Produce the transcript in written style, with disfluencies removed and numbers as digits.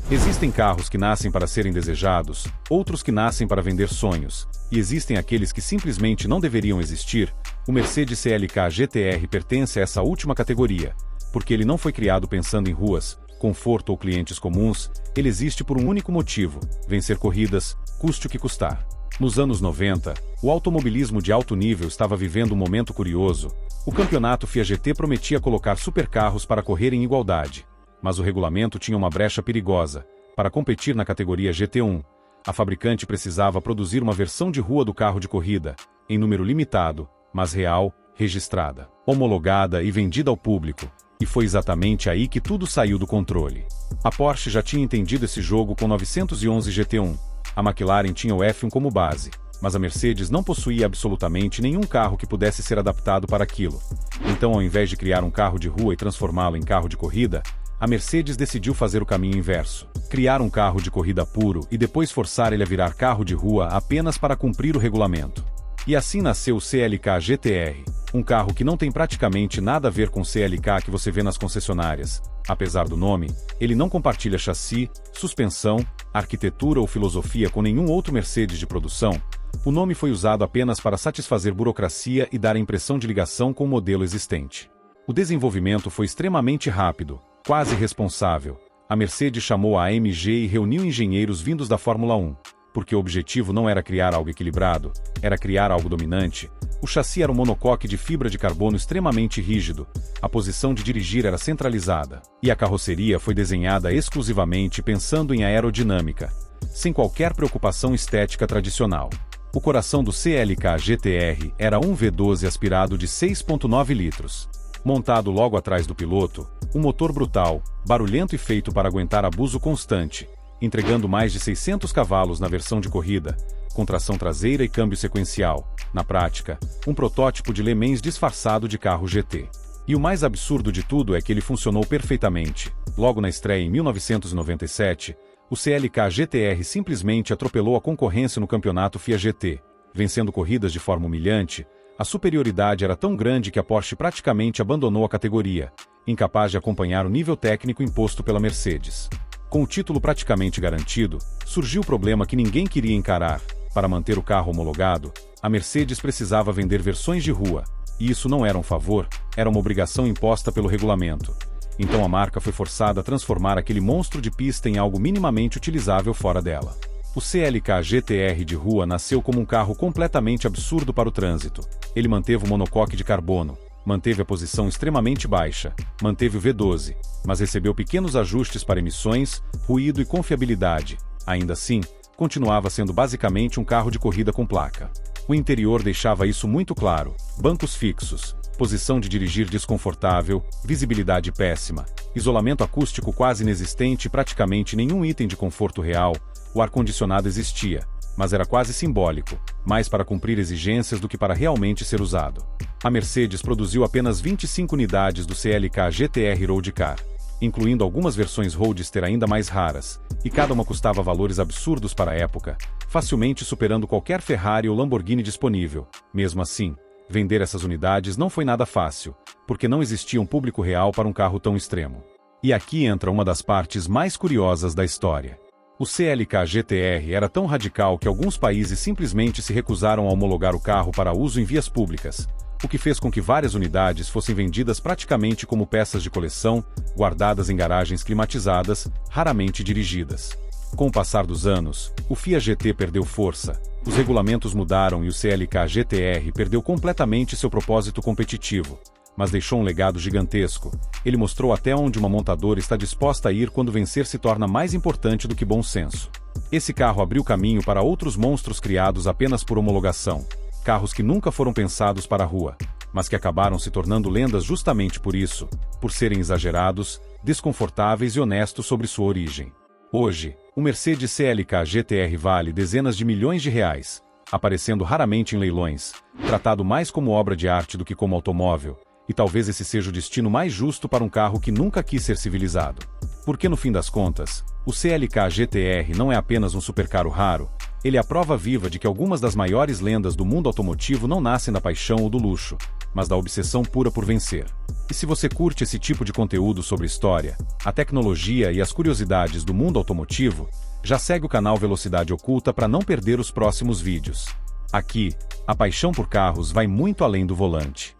Existem carros que nascem para serem desejados, outros que nascem para vender sonhos, e existem aqueles que simplesmente não deveriam existir. O Mercedes CLK GTR pertence a essa última categoria, porque ele não foi criado pensando em ruas, conforto ou clientes comuns. Ele existe por um único motivo: vencer corridas, custe o que custar. Nos anos 90, o automobilismo de alto nível estava vivendo um momento curioso. O campeonato FIA GT prometia colocar supercarros para correr em igualdade, mas o regulamento tinha uma brecha perigosa. Para competir na categoria GT1, a fabricante precisava produzir uma versão de rua do carro de corrida, em número limitado, mas real, registrada, homologada e vendida ao público. E foi exatamente aí que tudo saiu do controle. A Porsche já tinha entendido esse jogo com 911 GT1. A McLaren tinha o F1 como base, mas a Mercedes não possuía absolutamente nenhum carro que pudesse ser adaptado para aquilo. Então, ao invés de criar um carro de rua e transformá-lo em carro de corrida, a Mercedes decidiu fazer o caminho inverso: criar um carro de corrida puro e depois forçar ele a virar carro de rua apenas para cumprir o regulamento. E assim nasceu o CLK GTR, um carro que não tem praticamente nada a ver com o CLK que você vê nas concessionárias. Apesar do nome, ele não compartilha chassi, suspensão, arquitetura ou filosofia com nenhum outro Mercedes de produção. O nome foi usado apenas para satisfazer burocracia e dar a impressão de ligação com o modelo existente. O desenvolvimento foi extremamente rápido, quase irresponsável. A Mercedes chamou a AMG e reuniu engenheiros vindos da Fórmula 1. Porque o objetivo não era criar algo equilibrado, era criar algo dominante. O chassi era um monocoque de fibra de carbono extremamente rígido, a posição de dirigir era centralizada, e a carroceria foi desenhada exclusivamente pensando em aerodinâmica, sem qualquer preocupação estética tradicional. O coração do CLK GTR era um V12 aspirado de 6,9 litros. Montado logo atrás do piloto, um motor brutal, barulhento e feito para aguentar abuso constante, entregando mais de 600 cavalos na versão de corrida, com tração traseira e câmbio sequencial. Na prática, um protótipo de Le Mans disfarçado de carro GT. E o mais absurdo de tudo é que ele funcionou perfeitamente. Logo na estreia em 1997, o CLK GTR simplesmente atropelou a concorrência no campeonato FIA GT, vencendo corridas de forma humilhante. A superioridade era tão grande que a Porsche praticamente abandonou a categoria, incapaz de acompanhar o nível técnico imposto pela Mercedes. Com o título praticamente garantido, surgiu o problema que ninguém queria encarar. Para manter o carro homologado, a Mercedes precisava vender versões de rua, e isso não era um favor, era uma obrigação imposta pelo regulamento. Então a marca foi forçada a transformar aquele monstro de pista em algo minimamente utilizável fora dela. O CLK GTR de rua nasceu como um carro completamente absurdo para o trânsito. Ele manteve o monocoque de carbono, manteve a posição extremamente baixa, manteve o V12, mas recebeu pequenos ajustes para emissões, ruído e confiabilidade. Ainda assim, continuava sendo basicamente um carro de corrida com placa. O interior deixava isso muito claro: bancos fixos, posição de dirigir desconfortável, visibilidade péssima, isolamento acústico quase inexistente e praticamente nenhum item de conforto real. O ar-condicionado existia, mas era quase simbólico, mais para cumprir exigências do que para realmente ser usado. A Mercedes produziu apenas 25 unidades do CLK GTR Road Car, incluindo algumas versões Roadster ainda mais raras, e cada uma custava valores absurdos para a época, facilmente superando qualquer Ferrari ou Lamborghini disponível. Mesmo assim, vender essas unidades não foi nada fácil, porque não existia um público real para um carro tão extremo. E aqui entra uma das partes mais curiosas da história. O CLK GTR era tão radical que alguns países simplesmente se recusaram a homologar o carro para uso em vias públicas, o que fez com que várias unidades fossem vendidas praticamente como peças de coleção, guardadas em garagens climatizadas, raramente dirigidas. Com o passar dos anos, o FIA GT perdeu força, os regulamentos mudaram e o CLK GTR perdeu completamente seu propósito competitivo, mas deixou um legado gigantesco. Ele mostrou até onde uma montadora está disposta a ir quando vencer se torna mais importante do que bom senso. Esse carro abriu caminho para outros monstros criados apenas por homologação. Carros que nunca foram pensados para a rua, mas que acabaram se tornando lendas justamente por isso, por serem exagerados, desconfortáveis e honestos sobre sua origem. Hoje, o Mercedes CLK GTR vale dezenas de milhões de reais, aparecendo raramente em leilões, tratado mais como obra de arte do que como automóvel. E talvez esse seja o destino mais justo para um carro que nunca quis ser civilizado. Porque no fim das contas, o CLK GTR não é apenas um supercarro raro, ele é a prova viva de que algumas das maiores lendas do mundo automotivo não nascem da paixão ou do luxo, mas da obsessão pura por vencer. E se você curte esse tipo de conteúdo sobre história, a tecnologia e as curiosidades do mundo automotivo, já segue o canal Velocidade Oculta para não perder os próximos vídeos. Aqui, a paixão por carros vai muito além do volante.